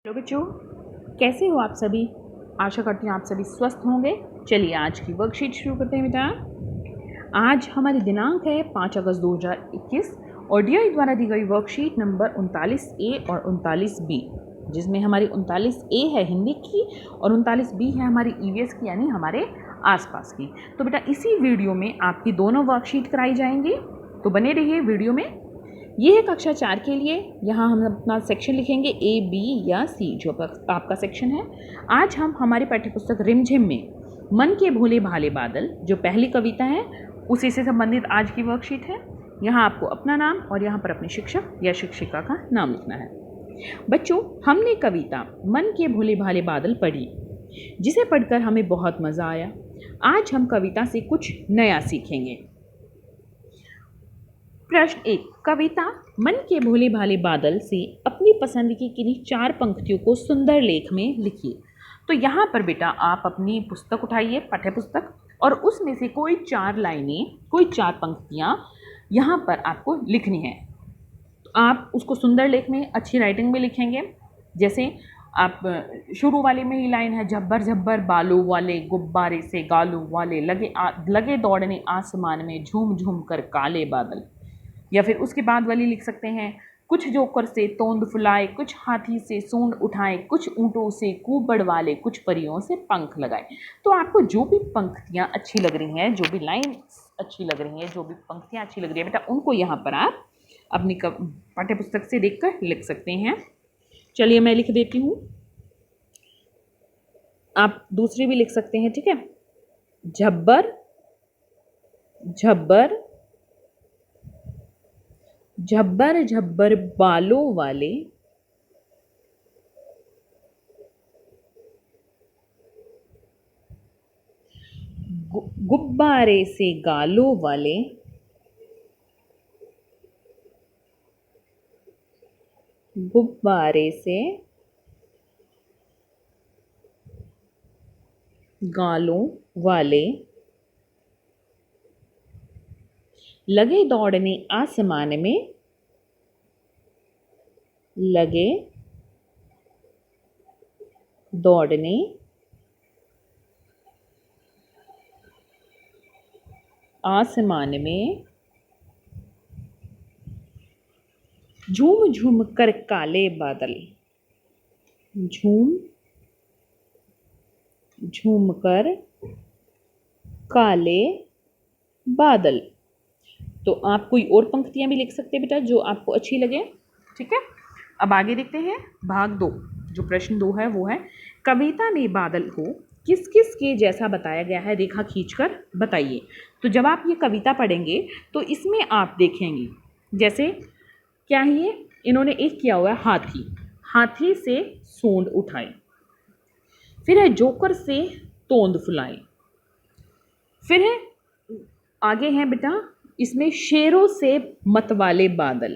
Hello बच्चों, कैसे हो आप सभी। आशा करती हूँ आप सभी स्वस्थ होंगे। चलिए आज की वर्कशीट शुरू करते हैं बेटा। आज हमारी दिनांक है 5 अगस्त 2021 और DI द्वारा दी गई वर्कशीट नंबर 39A और 39B, जिसमें हमारी 39A है हिंदी की और 39B है हमारी EVS की, यानी हमारे आसपास की। तो बेटा इसी वीडियो में आपकी दोनों वर्कशीट कराई जाएंगी, तो बने रहिए वीडियो में। ये है कक्षा 4 के लिए। यहाँ हम अपना सेक्शन लिखेंगे A, B या C, जो आपका सेक्शन है। आज हम हमारी पाठ्यपुस्तक रिमझिम में मन के भोले भाले बादल, जो पहली कविता है, उसी से संबंधित आज की वर्कशीट है। यहाँ आपको अपना नाम और यहाँ पर अपने शिक्षक या शिक्षिका का नाम लिखना है। बच्चों, हमने कविता मन के भोले भाले बादल पढ़ी, जिसे पढ़कर हमें बहुत मज़ा आया। आज हम कविता से कुछ नया सीखेंगे। प्रश्न 1, कविता मन के भोले भाले बादल से अपनी पसंद की किन्हीं 4 पंक्तियों को सुंदर लेख में लिखिए। तो यहाँ पर बेटा आप अपनी पुस्तक उठाइए, पाठ्य पुस्तक, और उसमें से कोई 4 लाइनें, कोई 4 पंक्तियाँ यहाँ पर आपको लिखनी है। तो आप उसको सुंदर लेख में अच्छी राइटिंग में लिखेंगे। जैसे आप शुरू वाले में ही लाइन है, झब्बर झब्बर बालों वाले गुब्बारे से गालों वाले, लगे दौड़ने आसमान में झूम झूम कर काले बादल। या फिर उसके बाद वाली लिख सकते हैं, कुछ जोकर से तोंद फुलाए, कुछ हाथी से सूंड उठाए, कुछ ऊँटों से कूबड़ वाले, कुछ परियों से पंख लगाए। तो आपको जो भी पंक्तियाँ अच्छी लग रही हैं, जो भी लाइन अच्छी लग रही हैं, जो भी पंक्तियाँ अच्छी लग रही है बेटा, उनको यहाँ पर आप अपनी पाठ्य पुस्तक से देखकर लिख सकते हैं। चलिए मैं लिख देती हूँ, आप दूसरी भी लिख सकते हैं, ठीक है। झब्बर झब्बर झब्बर झब्बर बालों वाले, गुब्बारे से गालों वाले, गुब्बारे से गालों वाले, लगे दौड़ने आसमान में, लगे दौड़ने आसमान में, झूम झूम कर काले बादल, झूम झूम कर काले बादल। तो आप कोई और पंक्तियां भी लिख सकते हैं बेटा, जो आपको अच्छी लगे, ठीक है। अब आगे देखते हैं भाग 2, जो प्रश्न 2 है वो है, कविता में बादल को किस किस के जैसा बताया गया है, रेखा खींचकर बताइए। तो जब आप ये कविता पढ़ेंगे तो इसमें आप देखेंगे, जैसे क्या है ये, इन्होंने एक किया हुआ है हाथी, हाथी से सूंड उठाए, फिर है जोकर से तोंद फुलाए, फिर है आगे है बेटा इसमें शेरों से मतवाले बादल,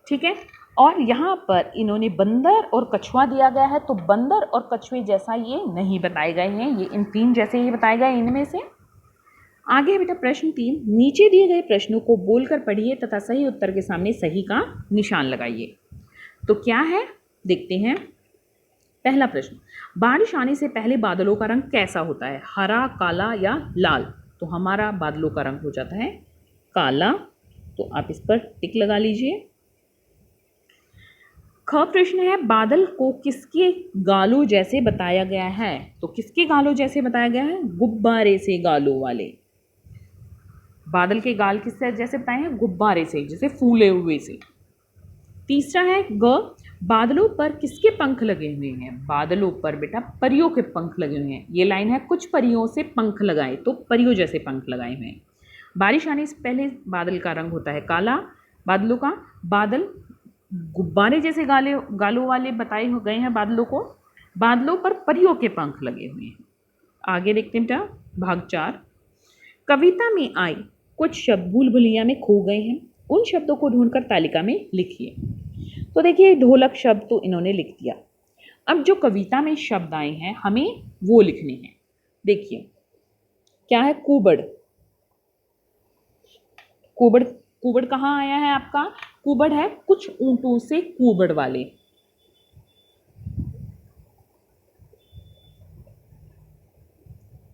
ठीक है। और यहाँ पर इन्होंने बंदर और कछुआ दिया गया है, तो बंदर और कछुए जैसा ये नहीं बताए गए हैं, ये इन 3 जैसे ही बताए गए इनमें से। आगे बेटा प्रश्न 3, नीचे दिए गए प्रश्नों को बोलकर पढ़िए तथा सही उत्तर के सामने सही का निशान लगाइए। तो क्या है देखते हैं। पहला प्रश्न, बारिश आने से पहले बादलों का रंग कैसा होता है, हरा, काला या लाल। तो हमारा बादलों का रंग हो जाता है काला, तो आप इस पर टिक लगा लीजिए। ख प्रश्न है, बादल को किसके गालों जैसे बताया गया है। तो किसके गालों जैसे बताया गया है, गुब्बारे से गालों वाले। बादल के गाल किससे जैसे बताए हैं, गुब्बारे से, जैसे फूले हुए से। तीसरा है ग, बादलों पर किसके पंख लगे हुए हैं। बादलों पर बेटा परियों के पंख लगे हुए हैं। ये लाइन है, कुछ परियों से पंख लगाए, तो परियों जैसे पंख लगाए हुए हैं। बारिश आने से पहले बादल का रंग होता है काला बादलों का। बादल गुब्बारे जैसे गालों वाले बताए हो गए हैं बादलों को। बादलों पर परियों के पंख लगे हुए हैं। आगे देखते हैं बेटा भाग 4, कविता में आए कुछ शब्द भूल भुलैया में खो गए हैं, उन शब्दों को ढूंढकर तालिका में लिखिए। तो देखिए ढोलक शब्द तो इन्होंने लिख दिया। अब जो कविता में शब्द आए हैं हमें वो लिखने हैं। देखिए क्या है, कुबड़। कुबड़ कहाँ आया है आपका, कुबड़ है कुछ ऊंटों से कुबड़ वाले,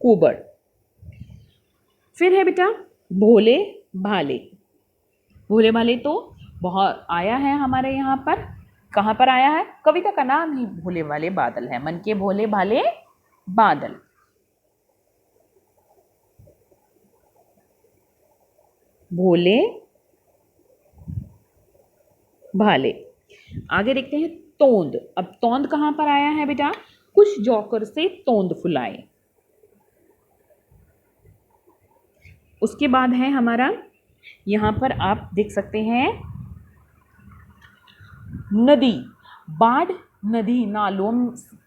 कुबड़। फिर है बेटा भोले भाले। भोले भाले तो बहुत आया है हमारे यहाँ पर, कहाँ पर आया है? कविता का नाम ही भोले भाले बादल है, मन के भोले भाले बादल। भोले भाले। आगे देखते हैं तोंद। अब तोंद कहाँ पर आया है बेटा? कुछ जौकर से तोंद फुलाए। उसके बाद है हमारा, यहाँ पर आप देख सकते हैं नदी। बाढ़ नदी नालों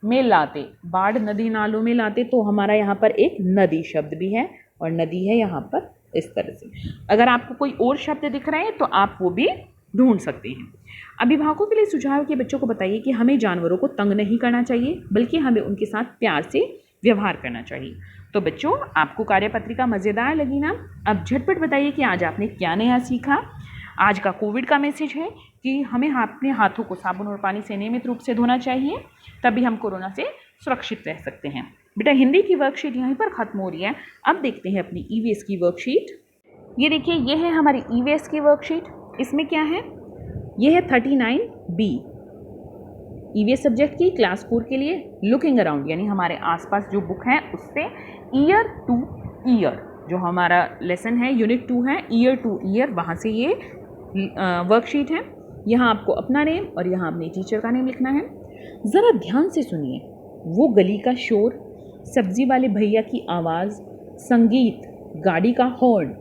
में लाते, बाढ़ नदी नालों में लाते, तो हमारा यहाँ पर एक नदी शब्द भी है और नदी है यहाँ पर इस तरह से। अगर आपको कोई और शब्द दिख रहे हैं तो आप वो भी ढूंढ सकते हैं। अभिभावकों के लिए सुझाव कि बच्चों को बताइए कि हमें जानवरों को तंग नहीं करना चाहिए, बल्कि हमें उनके साथ प्यार से व्यवहार करना चाहिए। तो बच्चों, आपको कार्यपत्रिका मज़ेदार लगी ना? अब झटपट बताइए कि आज आपने क्या नया सीखा। आज का कोविड का मैसेज है कि हमें अपने हाथों को साबुन और पानी से नियमित रूप से धोना चाहिए, तभी हम कोरोना से सुरक्षित रह सकते हैं। बेटा हिंदी की वर्कशीट यहीं पर ख़त्म हो रही है। अब देखते हैं अपनी ईवीएस की वर्कशीट। ये देखिए, ये है हमारी ईवीएस की वर्कशीट। इसमें क्या है? ये है 39B ईवीएस सब्जेक्ट की क्लास 4 के लिए लुकिंग अराउंड, यानी हमारे आसपास जो बुक है उससे ईयर टू ईयर, जो हमारा लेसन है यूनिट 2 है, ईयर टू ईयर, वहाँ से ये वर्कशीट है। यहाँ आपको अपना नेम और यहाँ अपने टीचर का नेम लिखना है। ज़रा ध्यान से सुनिए। वो गली का शोर, सब्जी वाले भैया की आवाज़, संगीत, गाड़ी का हॉर्न,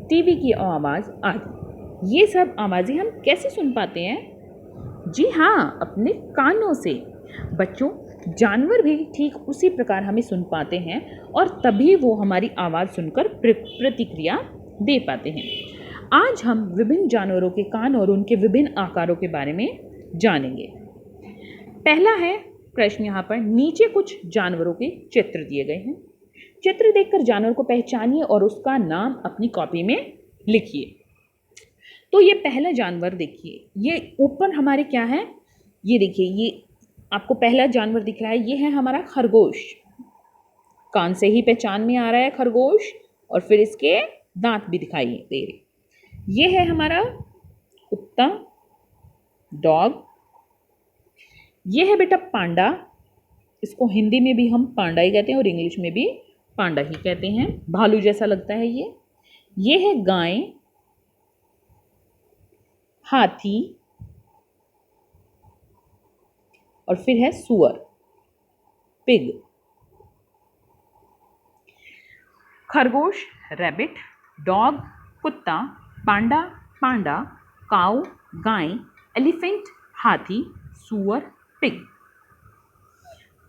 टीवी की आवाज़ आदि, ये सब आवाज़ें हम कैसे सुन पाते हैं? जी हाँ, अपने कानों से। बच्चों, जानवर भी ठीक उसी प्रकार हमें सुन पाते हैं और तभी वो हमारी आवाज़ सुनकर प्रतिक्रिया दे पाते हैं। आज हम विभिन्न जानवरों के कान और उनके विभिन्न आकारों के बारे में जानेंगे। पहला है प्रश्न, यहाँ पर नीचे कुछ जानवरों के चित्र दिए गए हैं। चित्र देखकर जानवर को पहचानिए और उसका नाम अपनी कॉपी में लिखिए। तो ये पहला जानवर देखिए, ये ऊपर हमारे क्या है? ये देखिए, ये आपको पहला जानवर दिख रहा है, ये है हमारा खरगोश। कान से ही पहचान में आ रहा है खरगोश, और फिर इसके दांत भी दिखाई दे रहे। ये है हमारा कुत्ता, डॉग। ये है बेटा पांडा। इसको हिंदी में भी हम पांडा ही कहते हैं और इंग्लिश में भी पांडा ही कहते हैं। भालू जैसा लगता है ये। ये है गाय, हाथी, और फिर है सुअर, पिग। खरगोश रैबिट, डॉग कुत्ता, पांडा पांडा, काऊ गाय, एलिफेंट हाथी, सुअर पिग।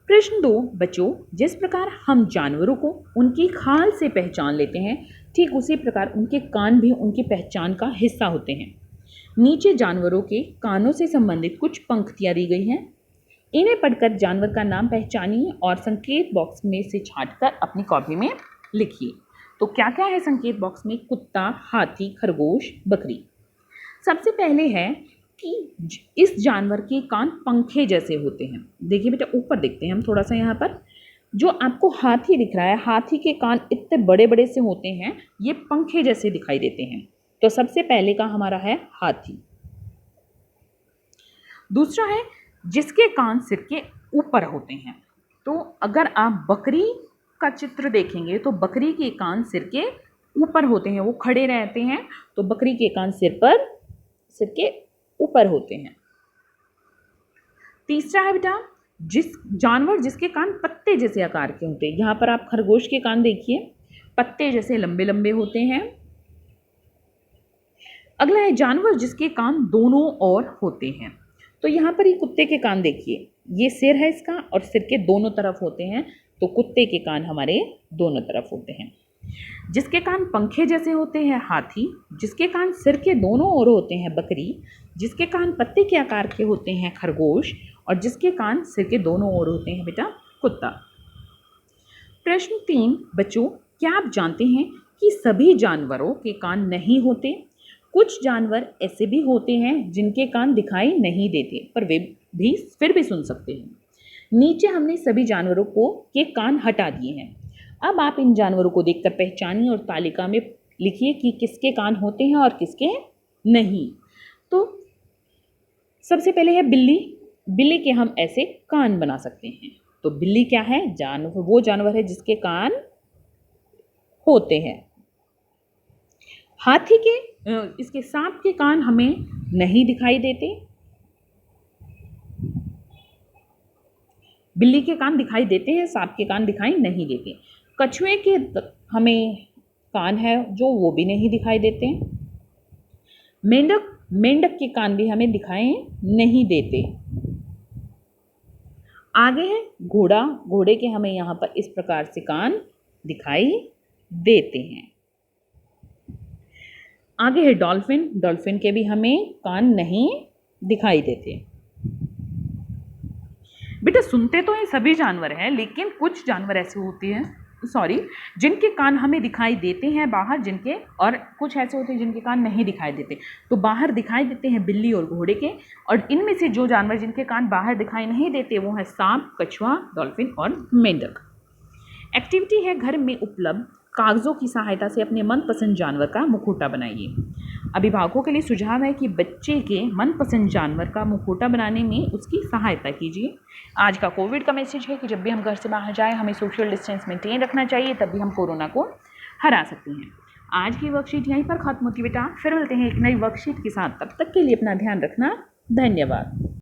प्रश्न 2 बच्चों, जिस प्रकार हम जानवरों को उनकी खाल से पहचान लेते हैं, ठीक उसी प्रकार उनके कान भी उनकी पहचान का हिस्सा होते हैं। नीचे जानवरों के कानों से संबंधित कुछ पंक्तियां दी गई हैं। इन्हें पढ़कर जानवर का नाम पहचानिए और संकेत बॉक्स में से छांटकर अपनी कॉपी में लिखिए। तो क्या क्या है संकेत बॉक्स में? कुत्ता, हाथी, खरगोश, बकरी। सबसे पहले है कि इस जानवर के कान पंखे जैसे होते हैं। देखिए बेटा, ऊपर देखते हैं हम थोड़ा सा। यहाँ पर जो आपको हाथी दिख रहा है, हाथी के कान इतने बड़े बड़े से होते हैं, ये पंखे जैसे दिखाई देते हैं। तो सबसे पहले का हमारा है हाथी। दूसरा है जिसके कान सिर के ऊपर होते हैं। तो अगर आप बकरी का चित्र देखेंगे तो बकरी के कान सिर के ऊपर होते हैं, वो खड़े रहते हैं, तो बकरी के कान सिर के ऊपर होते हैं। तीसरा है बेटा जिस जानवर जिसके कान पत्ते जैसे आकार के होते हैं। यहाँ पर आप खरगोश के कान देखिए, पत्ते जैसे लंबे लंबे होते हैं। अगला है जानवर जिसके कान दोनों ओर होते हैं। तो यहाँ पर ये कुत्ते के कान देखिए, ये सिर है इसका और सिर के दोनों तरफ होते हैं, तो कुत्ते के कान हमारे दोनों तरफ होते हैं। जिसके कान पंखे जैसे होते हैं हाथी, जिसके कान सिर के दोनों ओर होते हैं बकरी, जिसके कान पत्ते के आकार के होते हैं खरगोश, और जिसके कान सिर के दोनों ओर होते हैं बेटा कुत्ता। प्रश्न 3 बच्चों, क्या आप जानते हैं कि सभी जानवरों के कान नहीं होते? कुछ जानवर ऐसे भी होते हैं जिनके कान दिखाई नहीं देते, पर वे भी फिर भी सुन सकते हैं। नीचे हमने सभी जानवरों के कान हटा दिए हैं। अब आप इन जानवरों को देखकर पहचानिए और तालिका में लिखिए कि किसके कान होते हैं और किसके नहीं। तो सबसे पहले है बिल्ली। बिल्ली के हम ऐसे कान बना सकते हैं। तो बिल्ली क्या है? जानवर, वो जानवर है जिसके कान होते हैं। हाथी के इसके सांप के कान हमें नहीं दिखाई देते। बिल्ली के कान दिखाई देते हैं, सांप के कान दिखाई नहीं देते। कछुए के हमें कान है जो वो भी नहीं दिखाई देते। मेंढक के कान भी हमें दिखाई नहीं देते। आगे है घोड़ा। घोड़े के हमें यहाँ पर इस प्रकार से कान दिखाई देते हैं। आगे है डॉल्फिन। डॉल्फिन के भी हमें कान नहीं दिखाई देते। बेटा सुनते तो ये सभी जानवर हैं, लेकिन कुछ जानवर ऐसे होते हैं जिनके कान हमें दिखाई देते हैं बाहर, जिनके और कुछ ऐसे होते हैं जिनके कान नहीं दिखाई देते। तो बाहर दिखाई देते हैं बिल्ली और घोड़े के, और इनमें से जो जानवर जिनके कान बाहर दिखाई नहीं देते वो है सांप, कछुआ, डॉल्फिन और मेंढक। एक्टिविटी है घर में उपलब्ध कागज़ों की सहायता से अपने मनपसंद जानवर का मुखौटा बनाइए। अभिभावकों के लिए सुझाव है कि बच्चे के मनपसंद जानवर का मुखौटा बनाने में उसकी सहायता कीजिए। आज का कोविड का मैसेज है कि जब भी हम घर से बाहर जाएं हमें सोशल डिस्टेंस मेंटेन रखना चाहिए, तभी हम कोरोना को हरा सकते हैं। आज की वर्कशीट यहीं पर खत्म होती है बेटा, फिर मिलते हैं एक नई वर्कशीट के साथ। तब तक के लिए अपना ध्यान रखना। धन्यवाद।